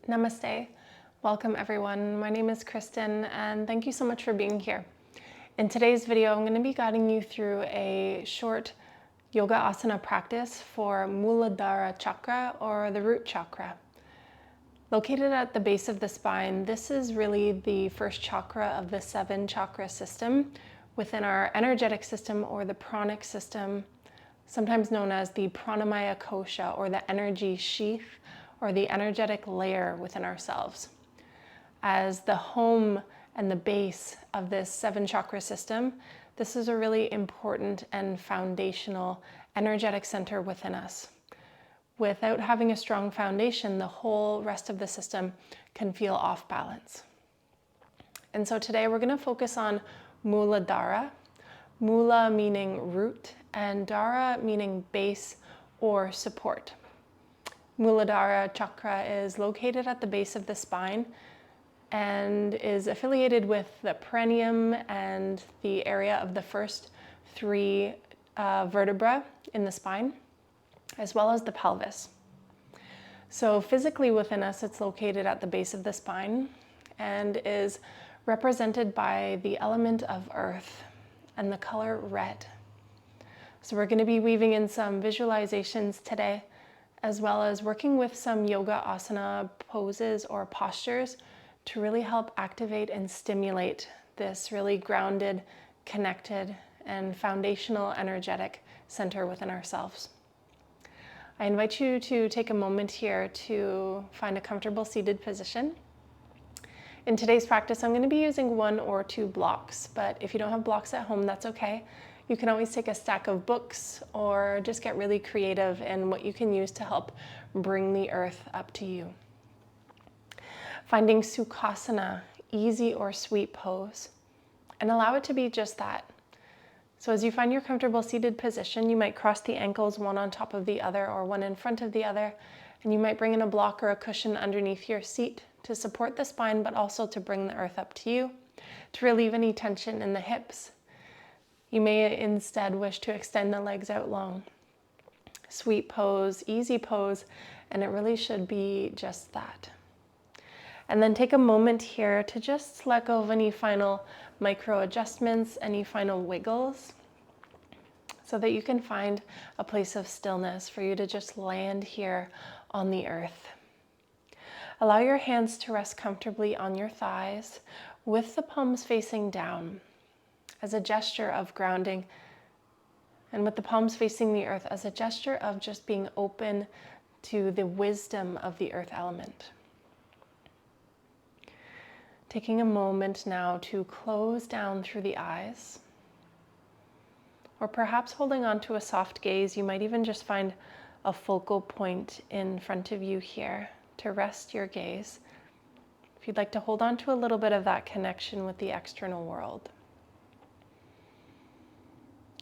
Namaste. Welcome everyone. My name is Kristen and thank you so much for being here. In today's video, I'm going to be guiding you through a short yoga asana practice for Muladhara Chakra or the Root Chakra. Located at the base of the spine, this is really the first chakra of the 7 chakra system within our energetic system or the pranic system, sometimes known as the pranamaya kosha or the energy sheath or the energetic layer within ourselves. As the home and the base of this 7 chakra system, this is a really important and foundational energetic center within us. Without having a strong foundation, the whole rest of the system can feel off balance. And so today we're going to focus on Muladhara, Mula meaning root and Dhara meaning base or support. Muladhara Chakra is located at the base of the spine and is affiliated with the perineum and the area of the first 3 vertebrae in the spine, as well as the pelvis. So physically within us, it's located at the base of the spine and is represented by the element of earth and the color red. So we're going to be weaving in some visualizations today, as well as working with some yoga asana poses or postures to really help activate and stimulate this really grounded, connected, and foundational energetic center within ourselves. I invite you to take a moment here to find a comfortable seated position. In today's practice, I'm going to be using 1 or 2 blocks, but if you don't have blocks at home, that's okay. You can always take a stack of books or just get really creative in what you can use to help bring the earth up to you. Finding Sukhasana, easy or sweet pose, and allow it to be just that. So as you find your comfortable seated position, you might cross the ankles one on top of the other or one in front of the other, and you might bring in a block or a cushion underneath your seat to support the spine, but also to bring the earth up to you, to relieve any tension in the hips. You may instead wish to extend the legs out long. Sweet pose, easy pose, and it really should be just that. And then take a moment here to just let go of any final micro adjustments, any final wiggles, so that you can find a place of stillness for you to just land here on the earth. Allow your hands to rest comfortably on your thighs with the palms facing down as a gesture of grounding, and with the palms facing the earth as a gesture of just being open to the wisdom of the earth element. Taking a moment now to close down through the eyes, or perhaps holding on to a soft gaze. You might even just find a focal point in front of you here to rest your gaze. If you'd like to hold on to a little bit of that connection with the external world.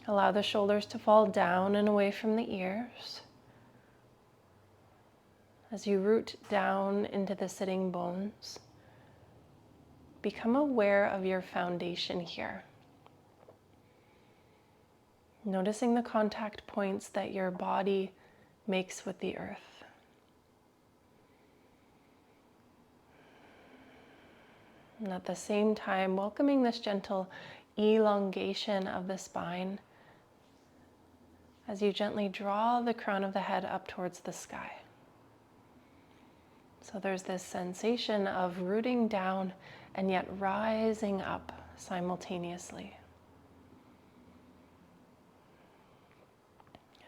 Allow the shoulders to fall down and away from the ears as you root down into the sitting bones. Become aware of your foundation here. Noticing the contact points that your body makes with the earth. And at the same time, welcoming this gentle elongation of the spine as you gently draw the crown of the head up towards the sky. So there's this sensation of rooting down and yet rising up simultaneously.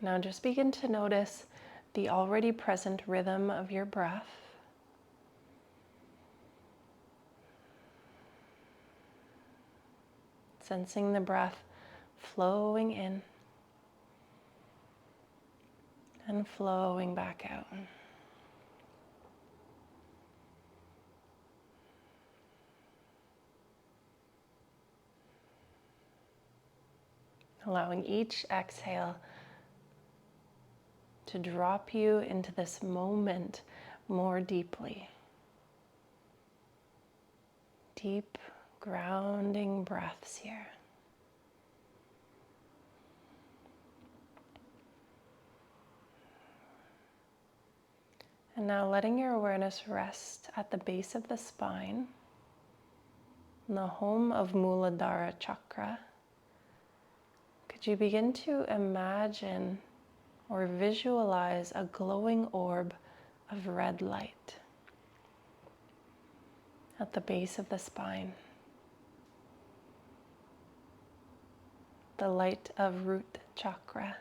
Now just begin to notice the already present rhythm of your breath. Sensing the breath flowing in and flowing back out. Allowing each exhale to drop you into this moment more deeply. Deep, grounding breaths here. And now letting your awareness rest at the base of the spine, in the home of Muladhara Chakra. Could you begin to imagine or visualize a glowing orb of red light at the base of the spine? The light of Root Chakra,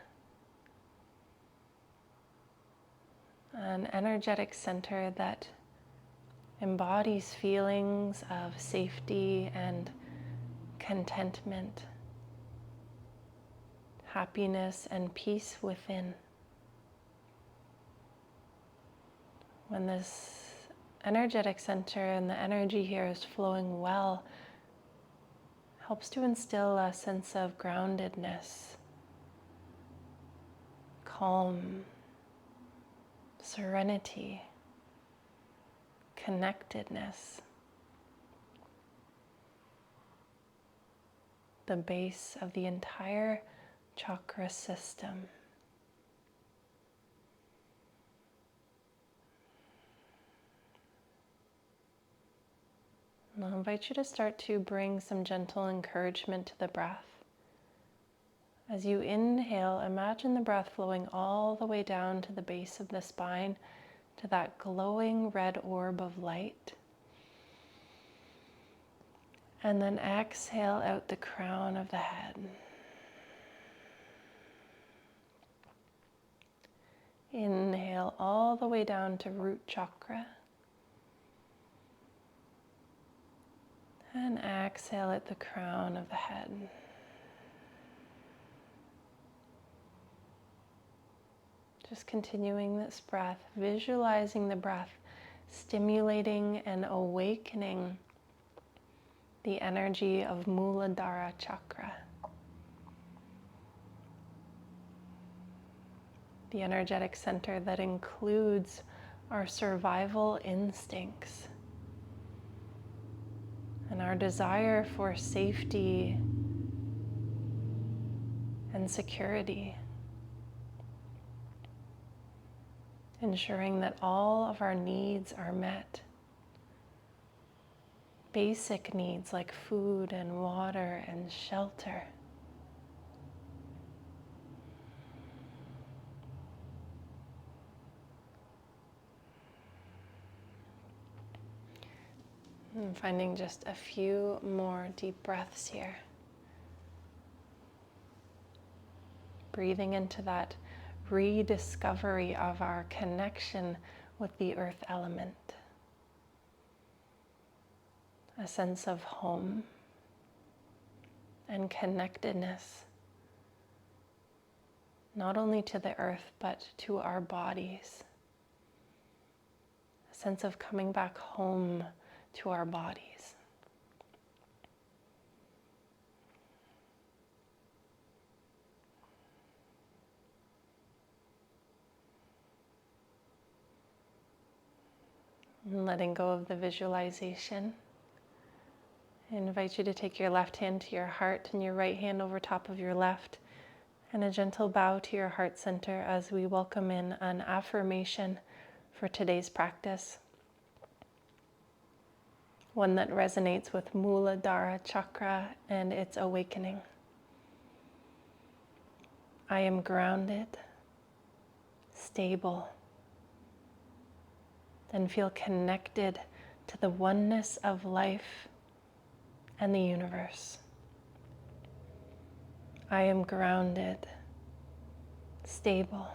an energetic center that embodies feelings of safety and contentment, happiness and peace within. When this energetic center and the energy here is flowing well, helps to instill a sense of groundedness, calm, serenity, connectedness. The base of the entire chakra system. And I'll invite you to start to bring some gentle encouragement to the breath. As you inhale, imagine the breath flowing all the way down to the base of the spine, to that glowing red orb of light. And then exhale out the crown of the head. Inhale all the way down to Root Chakra. And exhale at the crown of the head. Just continuing this breath, visualizing the breath, stimulating and awakening the energy of Muladhara Chakra. The energetic center that includes our survival instincts and our desire for safety and security, ensuring that all of our needs are met. Basic needs like food and water and shelter. And finding just a few more deep breaths here. Breathing into that rediscovery of our connection with the earth element. A sense of home and connectedness, not only to the earth, but to our bodies. A sense of coming back home to our bodies. And letting go of the visualization, I invite you to take your left hand to your heart and your right hand over top of your left, and a gentle bow to your heart center as we welcome in an affirmation for today's practice. One that resonates with Muladhara Chakra and its awakening. I am grounded, stable, and feel connected to the oneness of life and the universe. I am grounded, stable,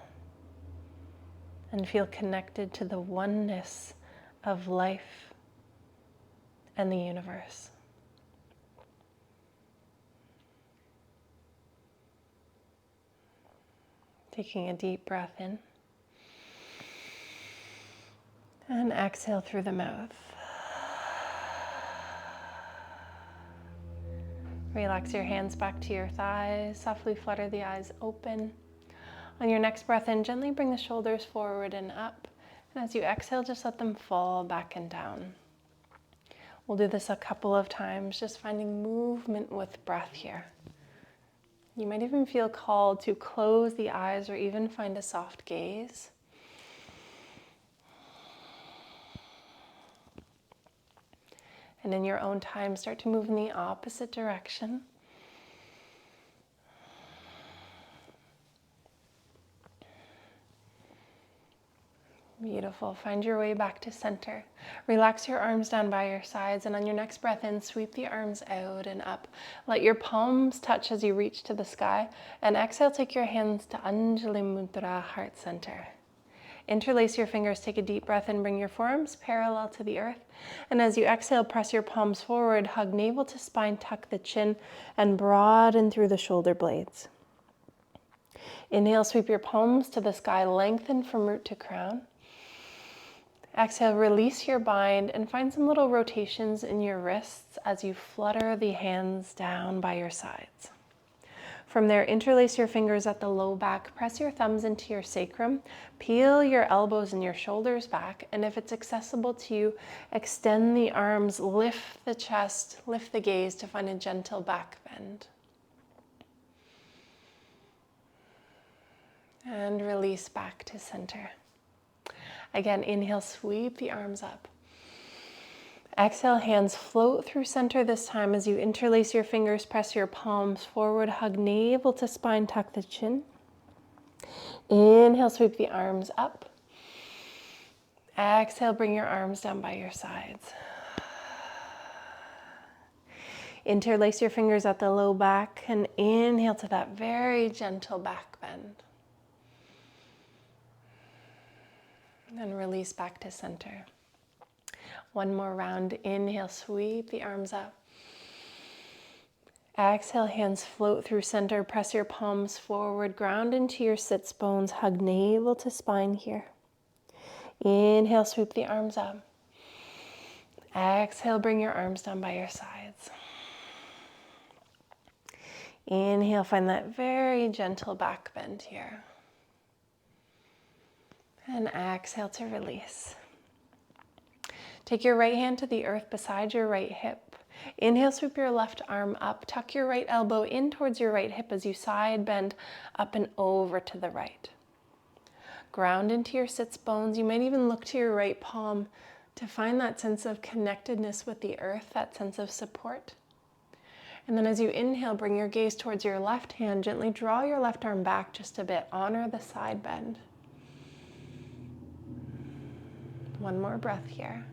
and feel connected to the oneness of life and the universe. Taking a deep breath in and exhale through the mouth. Relax your hands back to your thighs, softly flutter the eyes open. On your next breath in, gently bring the shoulders forward and up, and as you exhale, just let them fall back and down. We'll do this a couple of times, just finding movement with breath here. You might even feel called to close the eyes or even find a soft gaze. And in your own time, start to move in the opposite direction. Beautiful. Find your way back to center. Relax your arms down by your sides, and on your next breath in, sweep the arms out and up. Let your palms touch as you reach to the sky, and exhale, take your hands to Anjali Mudra, heart center. Interlace your fingers, take a deep breath in, bring your forearms parallel to the earth, and as you exhale, press your palms forward, hug navel to spine, tuck the chin, and broaden through the shoulder blades. Inhale, sweep your palms to the sky, lengthen from root to crown. Exhale, release your bind and find some little rotations in your wrists as you flutter the hands down by your sides. From there, interlace your fingers at the low back, press your thumbs into your sacrum, peel your elbows and your shoulders back, and if it's accessible to you, extend the arms, lift the chest, lift the gaze to find a gentle back bend. And release back to center. Again, inhale, sweep the arms up. Exhale, hands float through center this time as you interlace your fingers, press your palms forward, hug navel to spine, tuck the chin. Inhale, sweep the arms up. Exhale, bring your arms down by your sides. Interlace your fingers at the low back and inhale to that very gentle back bend. And release back to center. One more round. Inhale, sweep the arms up. Exhale, hands float through center. Press your palms forward, ground into your sits bones. Hug navel to spine here. Inhale, sweep the arms up. Exhale, bring your arms down by your sides. Inhale, find that very gentle back bend here. And exhale to release. Take your right hand to the earth beside your right hip. Inhale, sweep your left arm up. Tuck your right elbow in towards your right hip as you side bend up and over to the right. Ground into your sits bones. You might even look to your right palm to find that sense of connectedness with the earth, that sense of support. And then as you inhale, bring your gaze towards your left hand. Gently draw your left arm back just a bit. Honor the side bend. One more breath here.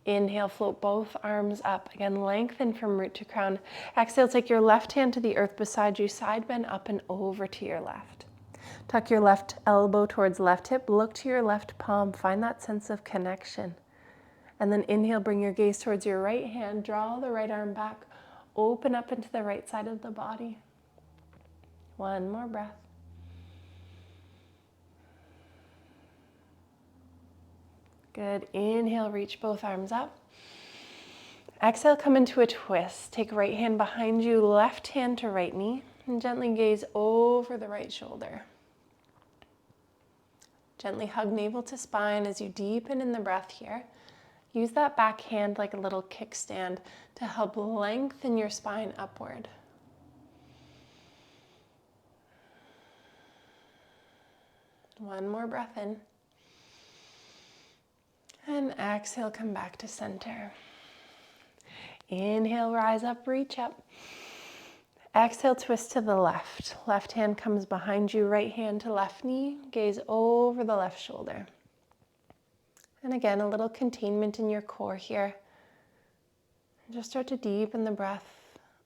Inhale, float both arms up. Again, lengthen from root to crown. Exhale, take your left hand to the earth beside you. Side bend up and over to your left. Tuck your left elbow towards left hip. Look to your left palm. Find that sense of connection. And then inhale, bring your gaze towards your right hand. Draw the right arm back. Open up into the right side of the body. One more breath. Good. Inhale, reach both arms up. Exhale, come into a twist. Take right hand behind you, left hand to right knee, and gently gaze over the right shoulder. Gently hug navel to spine as you deepen in the breath here. Use that back hand like a little kickstand to help lengthen your spine upward. One more breath in. And exhale, come back to center. Inhale, rise up, reach up. Exhale, twist to the left. Left hand comes behind you, right hand to left knee. Gaze over the left shoulder. And again, a little containment in your core here. Just start to deepen the breath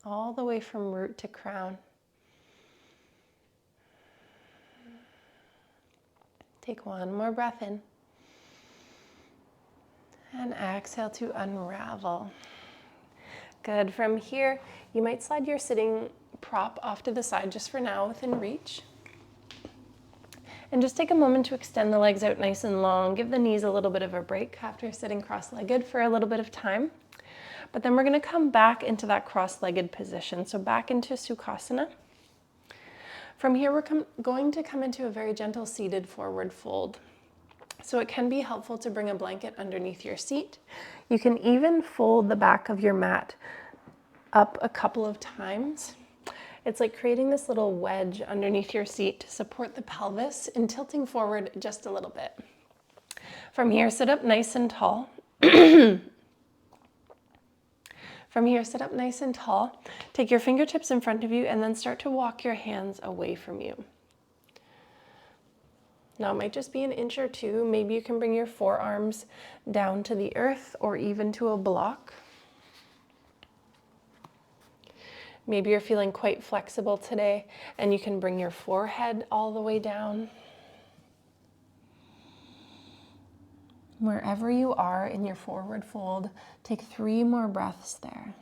all the way from root to crown. Take one more breath in. And exhale to unravel. Good. From here, you might slide your sitting prop off to the side just for now within reach. And just take a moment to extend the legs out nice and long. Give the knees a little bit of a break after sitting cross-legged for a little bit of time. But then we're going to come back into that cross-legged position. So back into Sukhasana. From here, we're going to come into a very gentle seated forward fold. So it can be helpful to bring a blanket underneath your seat. You can even fold the back of your mat up a couple of times. It's like creating this little wedge underneath your seat to support the pelvis and tilting forward just a little bit. From here, sit up nice and tall. From here, sit up nice and tall. Take your fingertips in front of you and then start to walk your hands away from you. Now it might just be an inch or two. Maybe you can bring your forearms down to the earth or even to a block. Maybe you're feeling quite flexible today and you can bring your forehead all the way down. Wherever you are in your forward fold, take 3 more breaths there.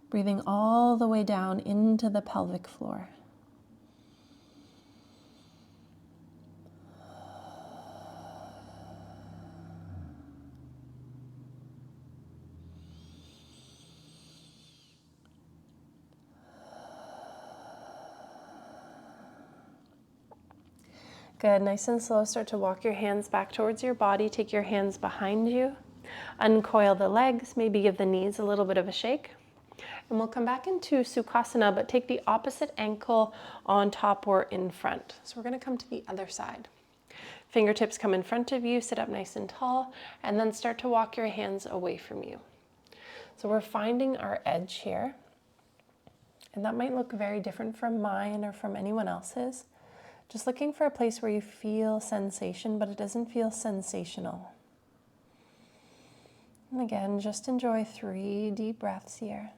Breathing all the way down into the pelvic floor. Good, nice and slow, start to walk your hands back towards your body. Take your hands behind you. Uncoil the legs, maybe give the knees a little bit of a shake. And we'll come back into Sukhasana, but take the opposite ankle on top or in front. So we're gonna come to the other side. Fingertips come in front of you, sit up nice and tall, and then start to walk your hands away from you. So we're finding our edge here. And that might look very different from mine or from anyone else's. Just looking for a place where you feel sensation, but it doesn't feel sensational. And again, just enjoy 3 deep breaths here.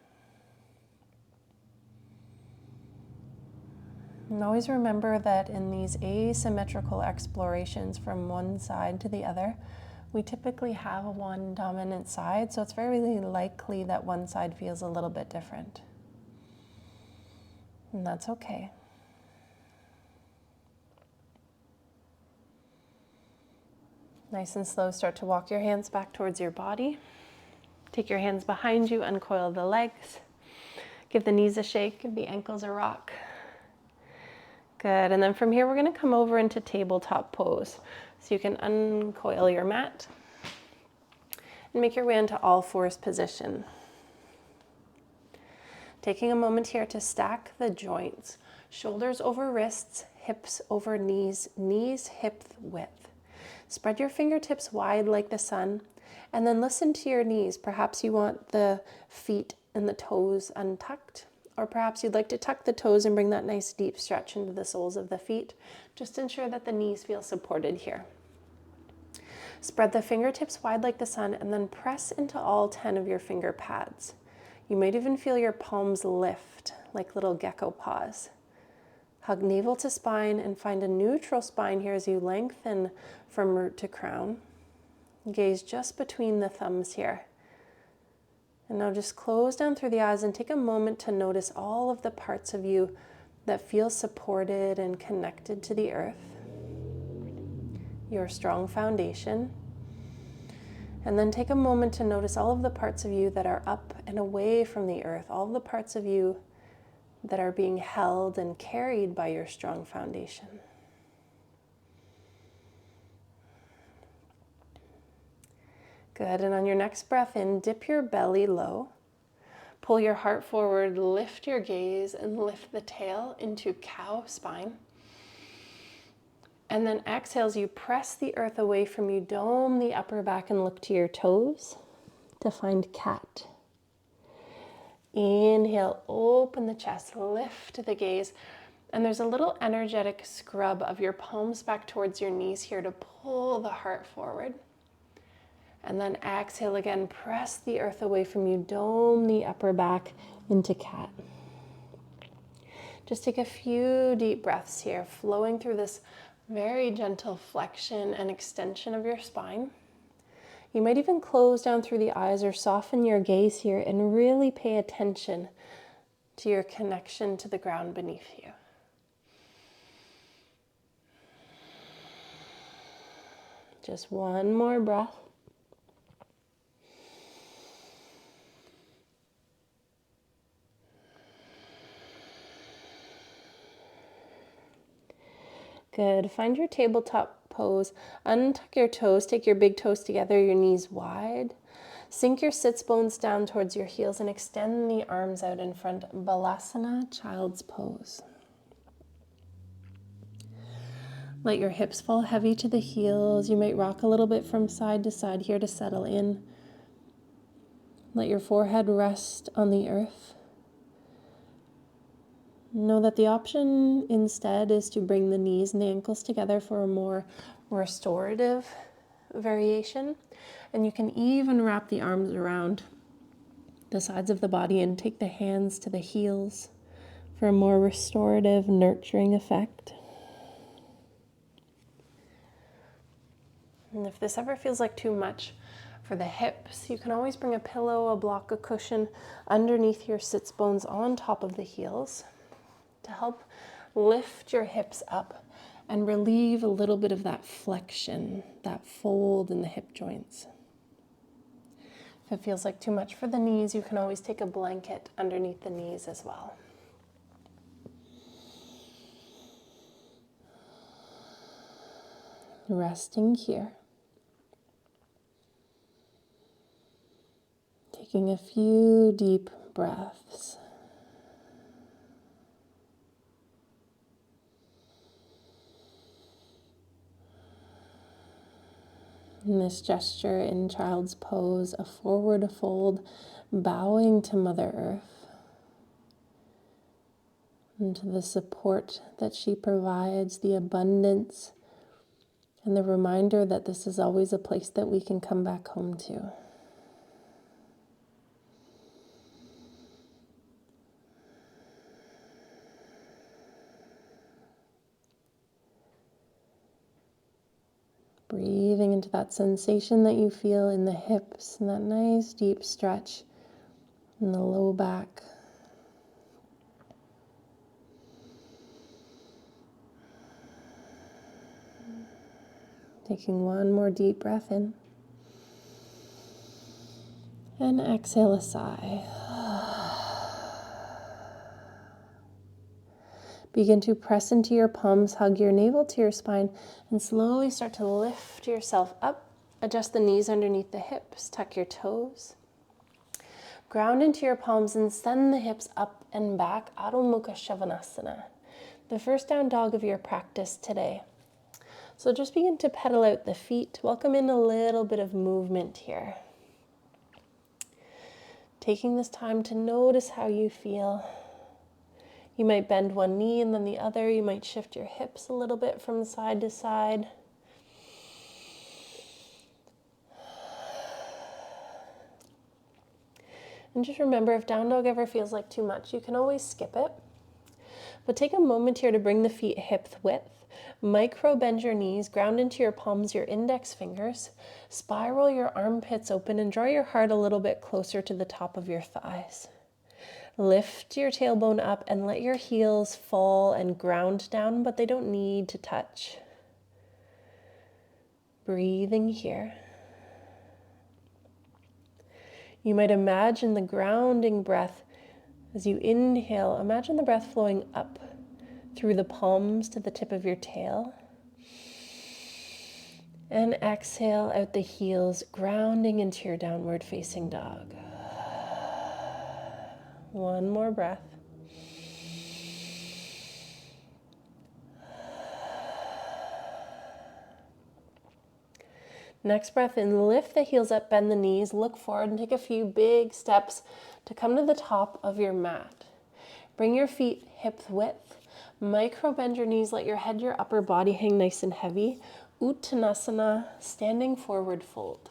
And always remember that in these asymmetrical explorations from one side to the other, we typically have one dominant side, so it's very likely that one side feels a little bit different. And that's okay. Nice and slow, start to walk your hands back towards your body. Take your hands behind you, uncoil the legs. Give the knees a shake, give the ankles a rock. Good, and then from here we're gonna come over into tabletop pose. So you can uncoil your mat and make your way into all fours position. Taking a moment here to stack the joints. Shoulders over wrists, hips over knees, knees hip width. Spread your fingertips wide like the sun, and then listen to your knees. Perhaps you want the feet and the toes untucked, or perhaps you'd like to tuck the toes and bring that nice deep stretch into the soles of the feet. Just ensure that the knees feel supported here. Spread the fingertips wide like the sun, and then press into all 10 of your finger pads. You might even feel your palms lift like little gecko paws. Hug navel to spine and find a neutral spine here as you lengthen from root to crown. Gaze just between the thumbs here. And now just close down through the eyes and take a moment to notice all of the parts of you that feel supported and connected to the earth. Your strong foundation. And then take a moment to notice all of the parts of you that are up and away from the earth, all of the parts of you that are being held and carried by your strong foundation. Good, and on your next breath in, dip your belly low, pull your heart forward, lift your gaze, and lift the tail into cow spine. And then exhale as you press the earth away from you, dome the upper back and look to your toes to find cat. Inhale, open the chest, lift the gaze, and there's a little energetic scrub of your palms back towards your knees here to pull the heart forward. And then exhale again, press the earth away from you, dome the upper back into cat. Just take a few deep breaths here, flowing through this very gentle flexion and extension of your spine. You might even close down through the eyes or soften your gaze here and really pay attention to your connection to the ground beneath you. Just one more breath. Good. Find your tabletop pose. Untuck your toes. Take your big toes together, your knees wide. Sink your sits bones down towards your heels and extend the arms out in front. Balasana, child's pose. Let your hips fall heavy to the heels. You might rock a little bit from side to side here to settle in. Let your forehead rest on the earth. Know that the option instead is to bring the knees and the ankles together for a more restorative variation. And you can even wrap the arms around the sides of the body and take the hands to the heels for a more restorative, nurturing effect. And if this ever feels like too much for the hips, you can always bring a pillow, a block, a cushion underneath your sits bones on top of the heels to help lift your hips up and relieve a little bit of that flexion, that fold in the hip joints. If it feels like too much for the knees, you can always take a blanket underneath the knees as well. Resting here. Taking a few deep breaths. In this gesture in child's pose, a forward fold, bowing to Mother Earth and to the support that she provides, the abundance, and the reminder that this is always a place that we can come back home to. Breathing into that sensation that you feel in the hips and that nice deep stretch in the low back. Taking one more deep breath in. And exhale a sigh. Begin to press into your palms, hug your navel to your spine, and slowly start to lift yourself up. Adjust the knees underneath the hips, tuck your toes. Ground into your palms and send the hips up and back, Adho Mukha Svanasana, the first down dog of your practice today. So just begin to pedal out the feet. Welcome in a little bit of movement here. Taking this time to notice how you feel. You might bend one knee and then the other. You might shift your hips a little bit from side to side. And just remember, if down dog ever feels like too much, you can always skip it. But take a moment here to bring the feet hip width. Micro bend your knees, ground into your palms, your index fingers. Spiral your armpits open and draw your heart a little bit closer to the top of your thighs. Lift your tailbone up and let your heels fall and ground down, but they don't need to touch. Breathing here. You might imagine the grounding breath as you inhale. Imagine the breath flowing up through the palms to the tip of your tail. And exhale out the heels, grounding into your downward facing dog. One more breath. Next breath in, lift the heels up, bend the knees, look forward and take a few big steps to come to the top of your mat. Bring your feet hip width, micro bend your knees, let your head, your upper body hang nice and heavy. Uttanasana, standing forward fold.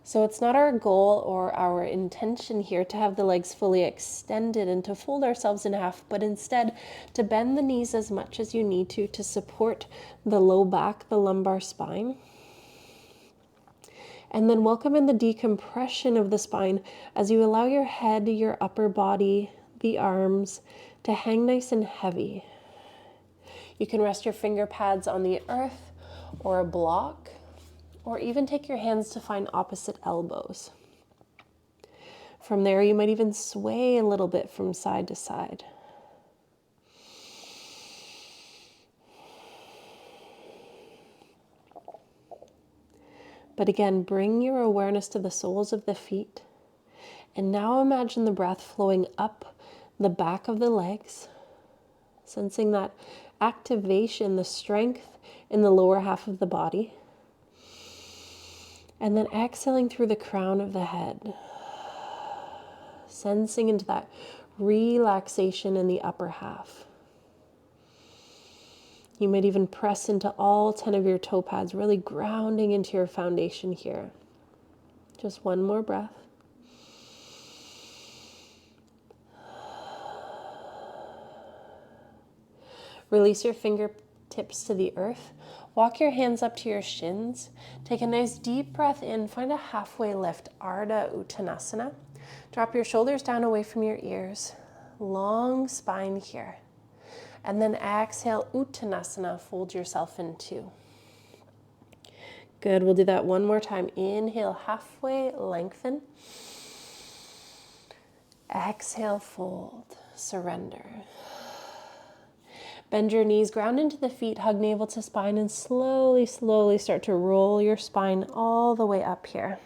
So it's not our goal or our intention here to have the legs fully extended and to fold ourselves in half, but instead to bend the knees as much as you need to support the low back, the lumbar spine. And then welcome in the decompression of the spine as you allow your head, your upper body, the arms to hang nice and heavy. You can rest your finger pads on the earth or a block, or even take your hands to find opposite elbows. From there, you might even sway a little bit from side to side. But again, bring your awareness to the soles of the feet. And now imagine the breath flowing up the back of the legs, sensing that activation, the strength in the lower half of the body. And then exhaling through the crown of the head, sensing into that relaxation in the upper half. You might even press into all 10 of your toe pads, really grounding into your foundation here. Just one more breath. Release your fingertips to the earth. Walk your hands up to your shins. Take a nice deep breath in. Find a halfway lift, Ardha Uttanasana. Drop your shoulders down away from your ears. Long spine here. And then exhale, Uttanasana. Fold yourself in two. Good. We'll do that one more time. Inhale, halfway lengthen. Exhale, fold. Surrender. Bend your knees, ground into the feet, hug navel to spine, and slowly, slowly start to roll your spine all the way up here.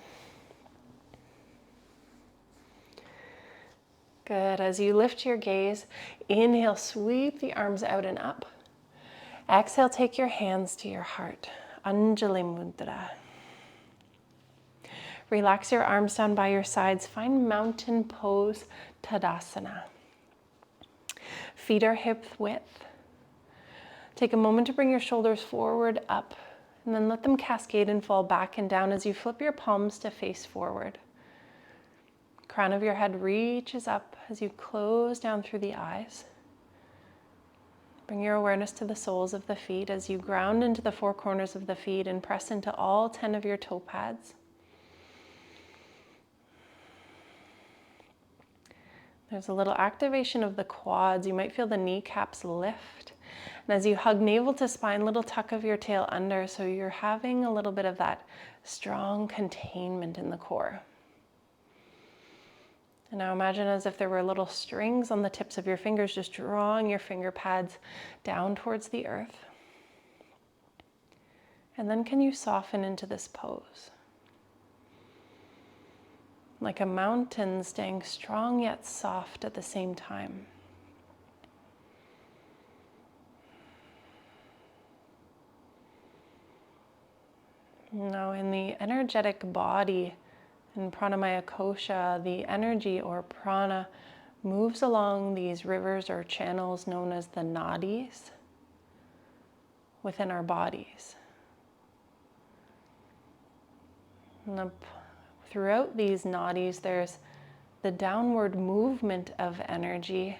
Good. As you lift your gaze, inhale, sweep the arms out and up. Exhale, take your hands to your heart. Anjali Mudra. Relax your arms down by your sides. Find mountain pose, Tadasana. Feet are hip width. Take a moment to bring your shoulders forward, up, and then let them cascade and fall back and down as you flip your palms to face forward. Crown of your head reaches up as you close down through the eyes. Bring your awareness to the soles of the feet as you ground into the four corners of the feet and press into all 10 of your toe pads. There's a little activation of the quads. You might feel the kneecaps lift. And as you hug navel to spine, little tuck of your tail under, so you're having a little bit of that strong containment in the core. And now imagine as if there were little strings on the tips of your fingers, just drawing your finger pads down towards the earth. And then can you soften into this pose? Like a mountain, staying strong yet soft at the same time. Now in the energetic body, in pranamaya kosha, the energy or prana moves along these rivers or channels known as the nadis within our bodies. And throughout these nadis, there's the downward movement of energy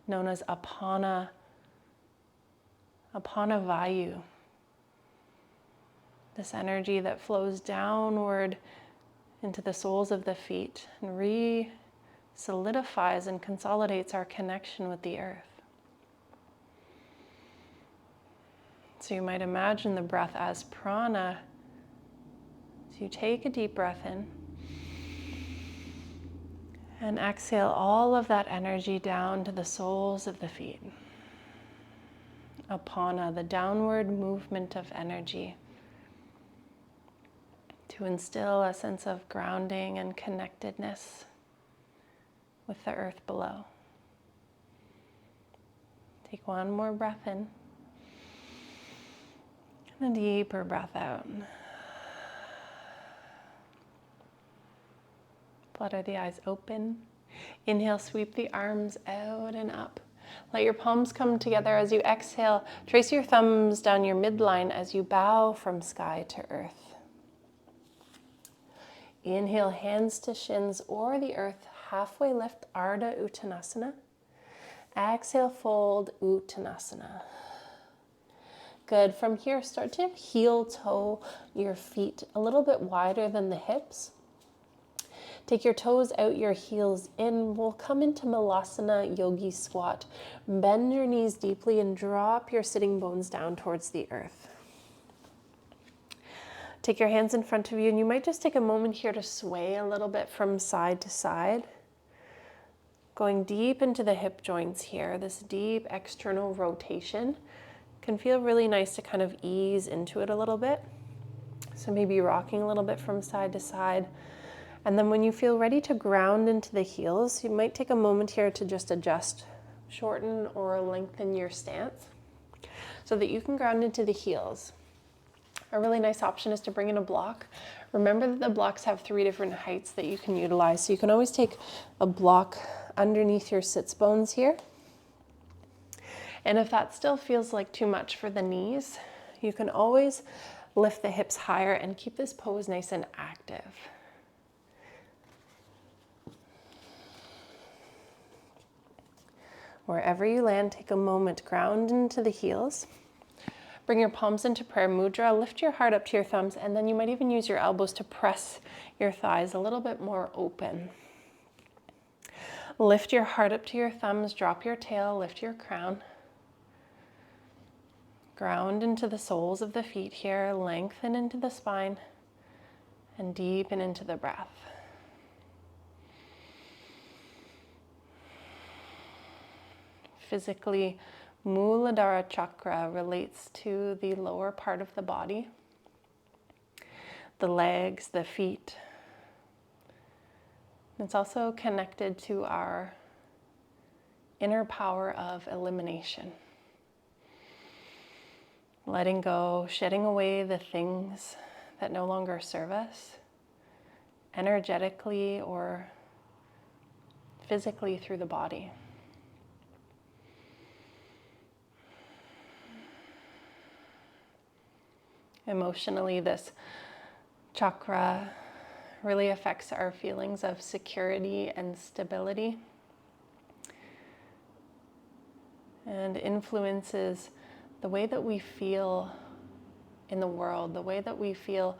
known as apana vayu. This energy that flows downward into the soles of the feet and re-solidifies and consolidates our connection with the earth. So you might imagine the breath as prana. So you take a deep breath in and exhale all of that energy down to the soles of the feet. Apana, the downward movement of energy, to instill a sense of grounding and connectedness with the earth below. Take one more breath in and a deeper breath out. Flutter the eyes open. Inhale, sweep the arms out and up. Let your palms come together as you exhale. Trace your thumbs down your midline as you bow from sky to earth. Inhale, hands to shins or the earth, halfway lift, Ardha Uttanasana. Exhale, fold, Uttanasana. Good. From here, start to heel toe your feet a little bit wider than the hips. Take your toes out, your heels in. We'll come into Malasana Yogi Squat. Bend your knees deeply and drop your sitting bones down towards the earth. Take your hands in front of you, and you might just take a moment here to sway a little bit from side to side. Going deep into the hip joints here, this deep external rotation can feel really nice to kind of ease into it a little bit. So maybe rocking a little bit from side to side. And then when you feel ready to ground into the heels, you might take a moment here to just adjust shorten or lengthen your stance so that you can ground into the heels. A really nice option is to bring in a block. Remember that the blocks have 3 different heights that you can utilize. So you can always take a block underneath your sits bones here. And if that still feels like too much for the knees, you can always lift the hips higher and keep this pose nice and active. Wherever you land, take a moment, ground into the heels. Bring your palms into prayer mudra, lift your heart up to your thumbs, and then you might even use your elbows to press your thighs a little bit more open. Lift your heart up to your thumbs, drop your tail, lift your crown. Ground into the soles of the feet here, lengthen into the spine, and deepen into the breath. Physically, Muladhara Chakra relates to the lower part of the body, the legs, the feet. It's also connected to our inner power of elimination. Letting go, shedding away the things that no longer serve us, energetically or physically through the body. Emotionally, this chakra really affects our feelings of security and stability, and influences the way that we feel in the world, the way that we feel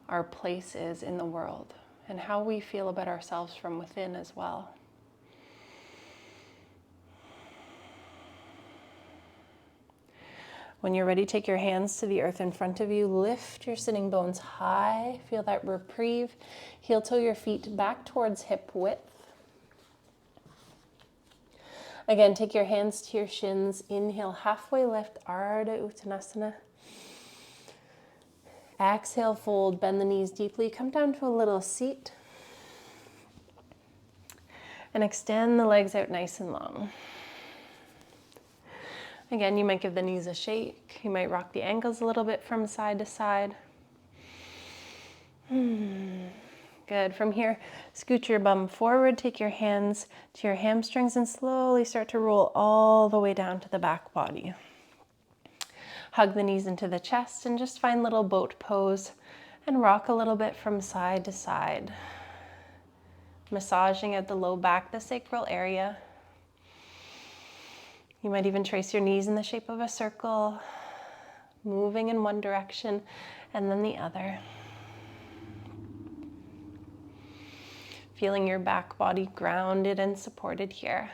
our place is in the world, and how we feel about ourselves from within as well. When you're ready, take your hands to the earth in front of you. Lift your sitting bones high. Feel that reprieve. Heel toe your feet back towards hip width. Again, take your hands to your shins. Inhale, halfway lift, Ardha Uttanasana. Exhale, fold, bend the knees deeply. Come down to a little seat. And extend the legs out nice and long. Again, you might give the knees a shake. You might rock the ankles a little bit from side to side. Good. From here, scoot your bum forward. Take your hands to your hamstrings and slowly start to roll all the way down to the back body. Hug the knees into the chest and just find little boat pose and rock a little bit from side to side. Massaging at the low back, the sacral area. You might even trace your knees in the shape of a circle, moving in one direction and then the other. Feeling your back body grounded and supported here.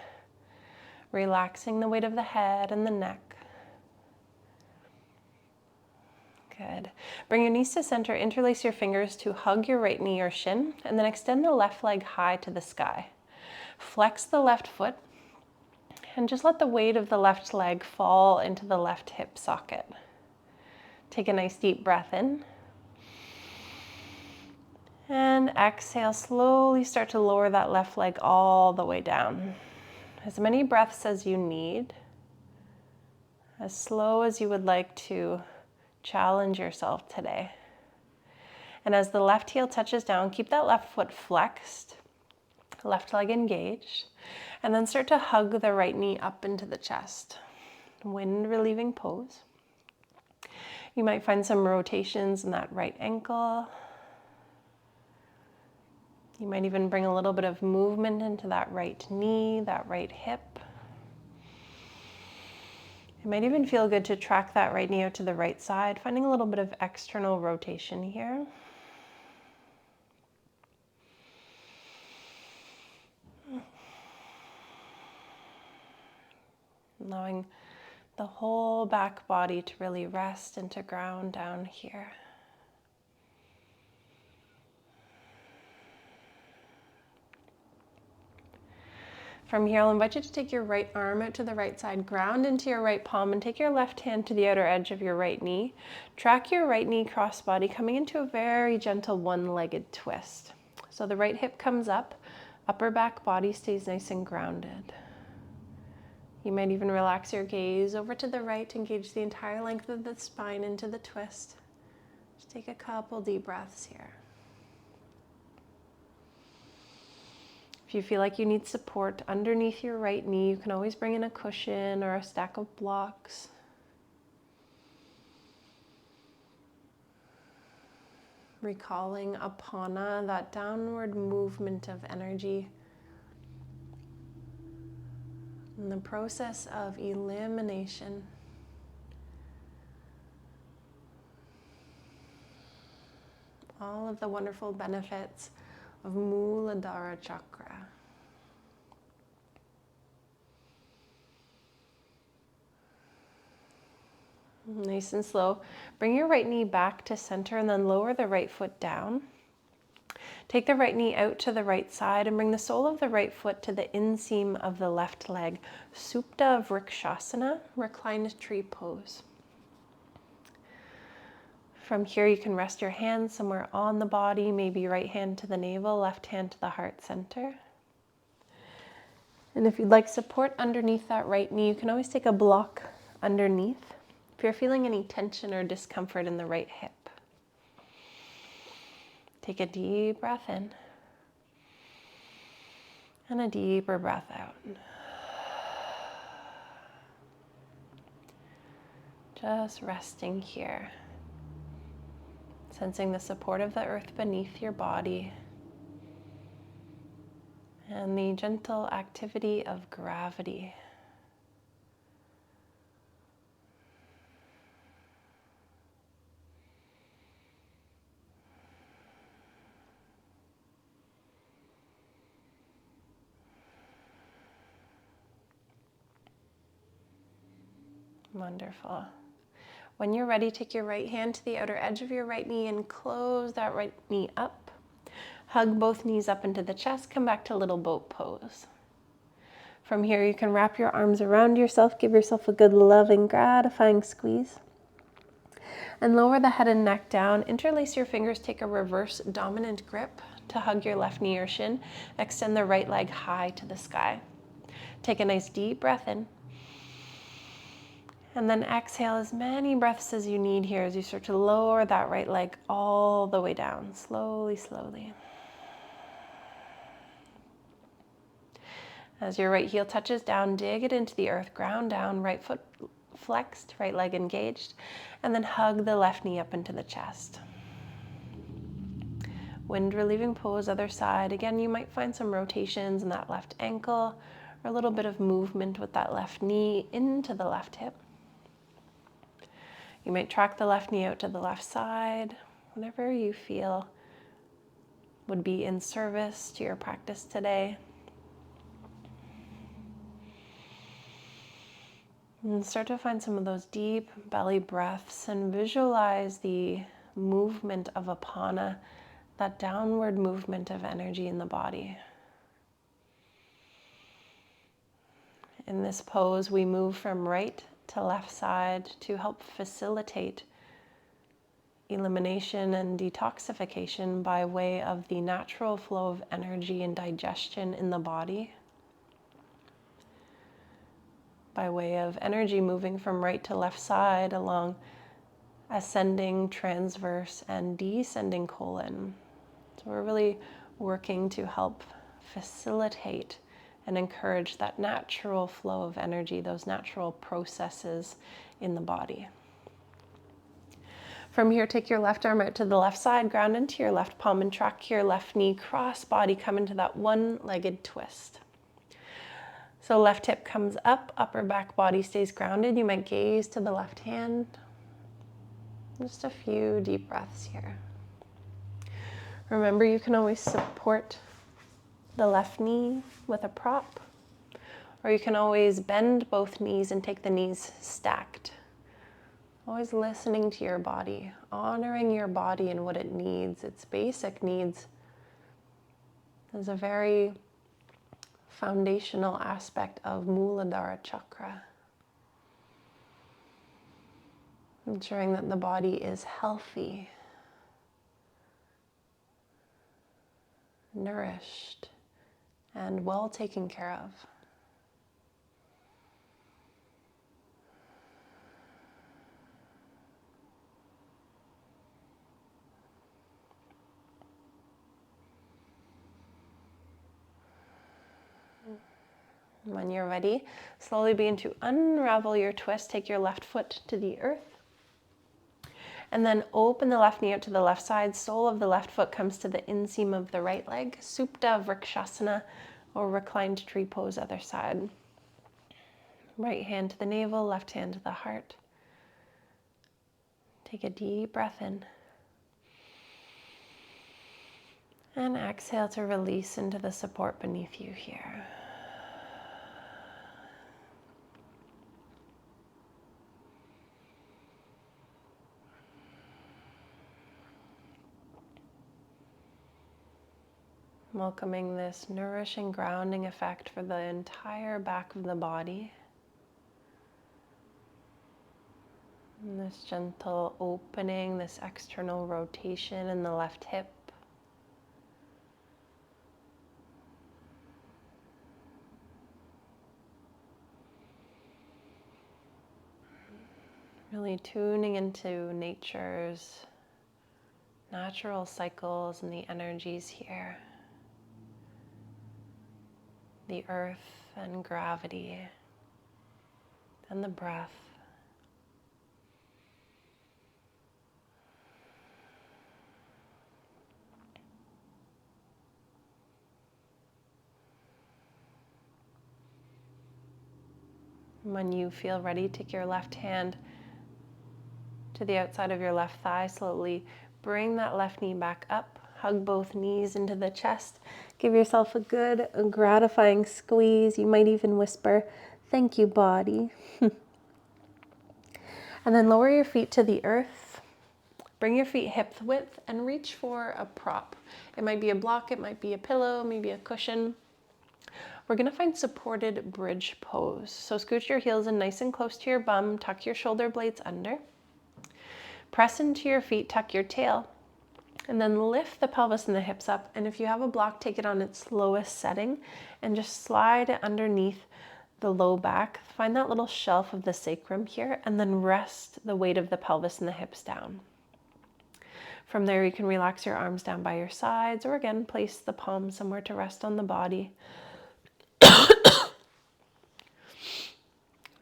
Relaxing the weight of the head and the neck. Good. Bring your knees to center, interlace your fingers to hug your right knee or shin, and then extend the left leg high to the sky. Flex the left foot. And just let the weight of the left leg fall into the left hip socket. Take a nice deep breath in. And exhale, slowly start to lower that left leg all the way down. As many breaths as you need. As slow as you would like to challenge yourself today. And as the left heel touches down, keep that left foot flexed. Left leg engaged. And then start to hug the right knee up into the chest. Wind relieving pose. You might find some rotations in that right ankle. You might even bring a little bit of movement into that right knee, that right hip. It might even feel good to track that right knee out to the right side, finding a little bit of external rotation here. Allowing the whole back body to really rest and to ground down here. From here, I'll invite you to take your right arm out to the right side, ground into your right palm, and take your left hand to the outer edge of your right knee. Track your right knee crossbody, coming into a very gentle one-legged twist. So the right hip comes up, upper back body stays nice and grounded. You might even relax your gaze over to the right, engage the entire length of the spine into the twist. Just take a couple deep breaths here. If you feel like you need support underneath your right knee, you can always bring in a cushion or a stack of blocks. Recalling apana, that downward movement of energy, and the process of elimination. All of the wonderful benefits of Muladhara Chakra. Nice and slow. Bring your right knee back to center and then lower the right foot down. Take the right knee out to the right side and bring the sole of the right foot to the inseam of the left leg. Supta Vrikshasana, reclined tree pose. From here, you can rest your hands somewhere on the body, maybe right hand to the navel, left hand to the heart center. And if you'd like support underneath that right knee, you can always take a block underneath if you're feeling any tension or discomfort in the right hip. Take a deep breath in and a deeper breath out. Just resting here, sensing the support of the earth beneath your body and the gentle activity of gravity. Wonderful. When you're ready, take your right hand to the outer edge of your right knee and close that right knee up. Hug both knees up into the chest. Come back to little boat pose. From here, you can wrap your arms around yourself. Give yourself a good, loving, gratifying squeeze. And lower the head and neck down. Interlace your fingers. Take a reverse dominant grip to hug your left knee or shin. Extend the right leg high to the sky. Take a nice deep breath in. And then exhale as many breaths as you need here as you start to lower that right leg all the way down, slowly, slowly. As your right heel touches down, dig it into the earth, ground down, right foot flexed, right leg engaged, and then hug the left knee up into the chest. Wind relieving pose, other side. Again, you might find some rotations in that left ankle or a little bit of movement with that left knee into the left hip. You might track the left knee out to the left side, whatever you feel would be in service to your practice today. And start to find some of those deep belly breaths and visualize the movement of apana, that downward movement of energy in the body. In this pose, we move from right to left side to help facilitate elimination and detoxification by way of the natural flow of energy and digestion in the body, by way of energy moving from right to left side along ascending, transverse, and descending colon. So we're really working to help facilitate and encourage that natural flow of energy, those natural processes in the body. From here, take your left arm out to the left side, ground into your left palm and track your left knee, cross body, come into that one-legged twist. So left hip comes up, upper back body stays grounded. You might gaze to the left hand. Just a few deep breaths here. Remember, you can always support the left knee with a prop, or you can always bend both knees and take the knees stacked. Always listening to your body, honoring your body and what it needs, its basic needs. There's a very foundational aspect of Muladhara Chakra. Ensuring that the body is healthy, nourished, and well taken care of. When you're ready, slowly begin to unravel your twist. Take your left foot to the earth. And then open the left knee out to the left side. Sole of the left foot comes to the inseam of the right leg. Supta Vrikshasana, or reclined tree pose, other side. Right hand to the navel, left hand to the heart. Take a deep breath in. And exhale to release into the support beneath you here. Welcoming this nourishing grounding effect for the entire back of the body. And this gentle opening, this external rotation in the left hip. Really tuning into nature's natural cycles and the energies here. The earth and gravity and the breath. When you feel ready, take your left hand to the outside of your left thigh. Slowly bring that left knee back up. Hug both knees into the chest. Give yourself a good, gratifying squeeze. You might even whisper, "Thank you, body." And then lower your feet to the earth. Bring your feet hip width and reach for a prop. It might be a block, it might be a pillow, maybe a cushion. We're going to find supported bridge pose. So scooch your heels in nice and close to your bum. Tuck your shoulder blades under. Press into your feet, tuck your tail. And then lift the pelvis and the hips up. And if you have a block, take it on its lowest setting and just slide it underneath the low back. Find that little shelf of the sacrum here and then rest the weight of the pelvis and the hips down. From there, you can relax your arms down by your sides, or again, place the palms somewhere to rest on the body.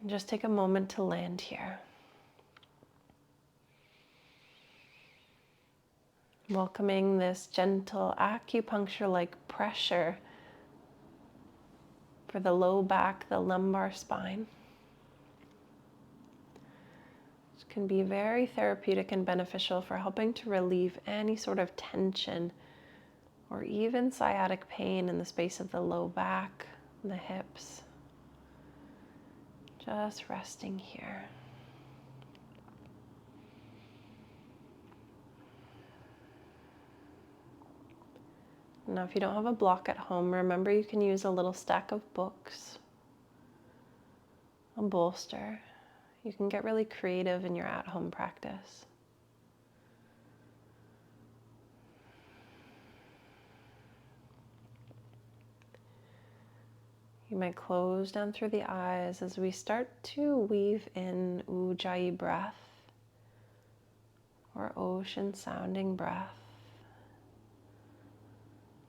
Just take a moment to land here. Welcoming this gentle acupuncture-like pressure for the low back, the lumbar spine. It can be very therapeutic and beneficial for helping to relieve any sort of tension or even sciatic pain in the space of the low back, the hips. Just resting here. Now, if you don't have a block at home, remember you can use a little stack of books, a bolster. You can get really creative in your at-home practice. You might close down through the eyes as we start to weave in Ujjayi breath, or ocean sounding breath.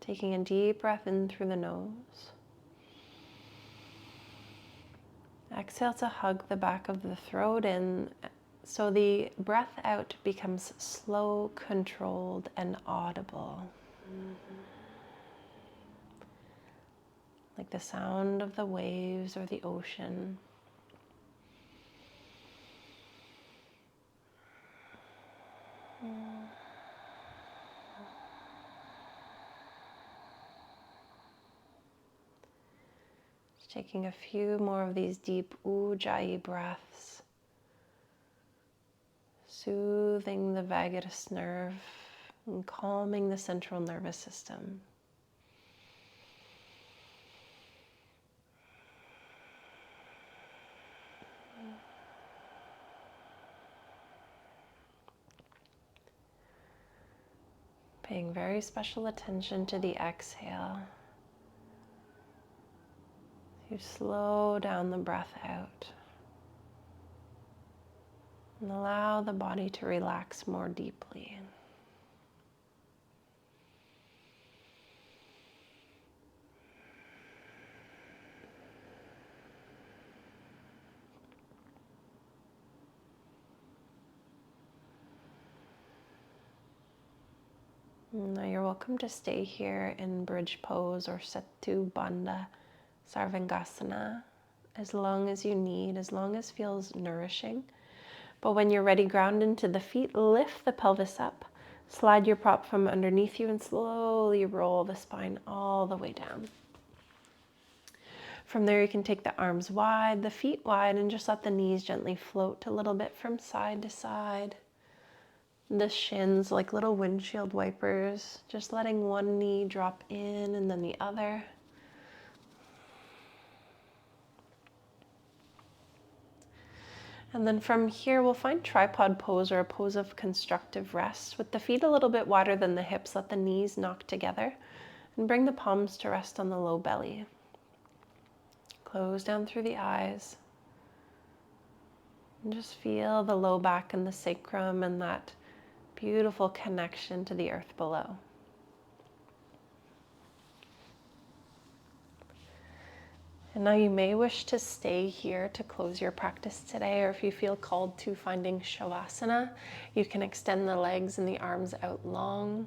Taking a deep breath in through the nose. Exhale to hug the back of the throat in, so the breath out becomes slow, controlled, and audible. Like the sound of the waves or the ocean. Just taking a few more of these deep Ujjayi breaths, soothing the vagus nerve and calming the central nervous system. Paying very special attention to the exhale. You slow down the breath out and allow the body to relax more deeply. Now you're welcome to stay here in bridge pose or Setu Bandha Sarvangasana as long as you need, as long as feels nourishing. But when you're ready, ground into the feet, lift the pelvis up, slide your prop from underneath you and slowly roll the spine all the way down. From there, you can take the arms wide, the feet wide, and just let the knees gently float a little bit from side to side. The shins like little windshield wipers, just letting one knee drop in and then the other. And then from here, we'll find tripod pose or a pose of constructive rest with the feet a little bit wider than the hips. Let the knees knock together and bring the palms to rest on the low belly. Close down through the eyes. And just feel the low back and the sacrum and that beautiful connection to the earth below. And now you may wish to stay here to close your practice today, or if you feel called to finding Shavasana, you can extend the legs and the arms out long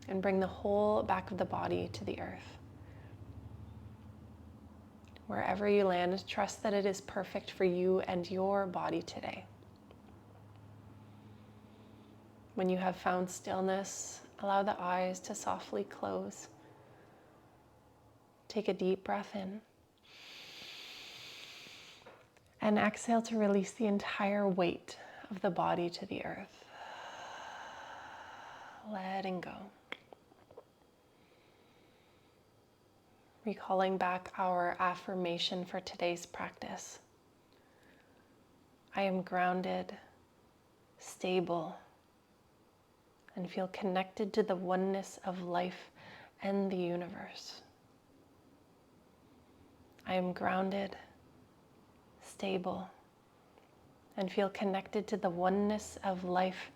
and bring the whole back of the body to the earth. Wherever you land, trust that it is perfect for you and your body today. When you have found stillness, allow the eyes to softly close. Take a deep breath in. And exhale to release the entire weight of the body to the earth. Letting go. Recalling back our affirmation for today's practice. I am grounded, stable, and feel connected to the oneness of life and the universe. I am grounded, stable, and feel connected to the oneness of life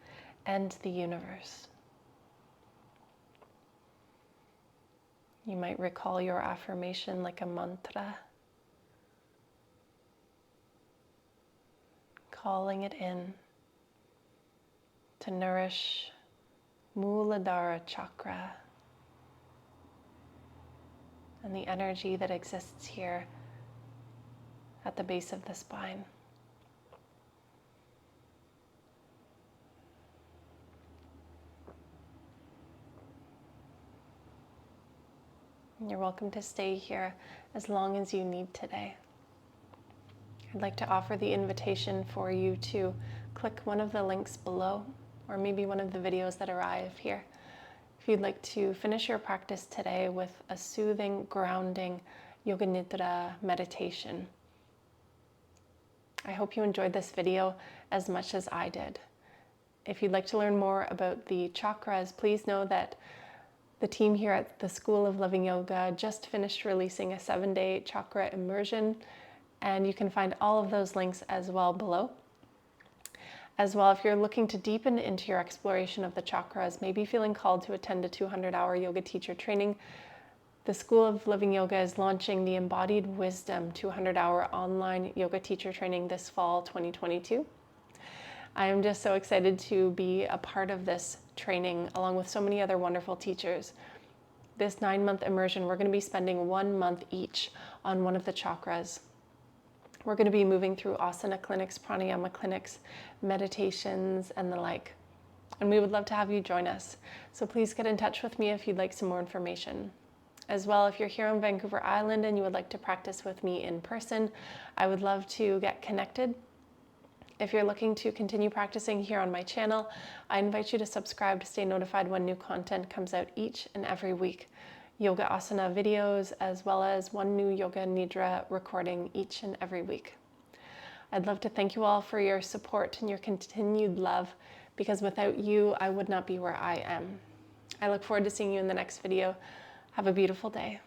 and the universe. You might recall your affirmation like a mantra, calling it in to nourish Muladhara Chakra and the energy that exists here at the base of the spine. You're welcome to stay here as long as you need today. I'd like to offer the invitation for you to click one of the links below, or maybe one of the videos that arrive here, if you'd like to finish your practice today with a soothing, grounding Yoga Nidra meditation. I hope you enjoyed this video as much as I did. If you'd like to learn more about the chakras, please know that the team here at the School of Living Yoga just finished releasing a 7-day chakra immersion, and you can find all of those links as well below. As well, if you're looking to deepen into your exploration of the chakras, maybe feeling called to attend a 200-hour yoga teacher training, the School of Living Yoga is launching the Embodied Wisdom 200-hour online yoga teacher training this fall 2022. I am just so excited to be a part of this training along with so many other wonderful teachers. This 9-month immersion, we're going to be spending 1 month each on one of the chakras. We're going to be moving through asana clinics, pranayama clinics, meditations, and the like. And we would love to have you join us. So please get in touch with me if you'd like some more information. As well, if you're here on Vancouver Island and you would like to practice with me in person, I would love to get connected. If you're looking to continue practicing here on my channel, I invite you to subscribe to stay notified when new content comes out each and every week. Yoga asana videos, as well as one new Yoga Nidra recording each and every week. I'd love to thank you all for your support and your continued love, because without you, I would not be where I am. I look forward to seeing you in the next video. Have a beautiful day.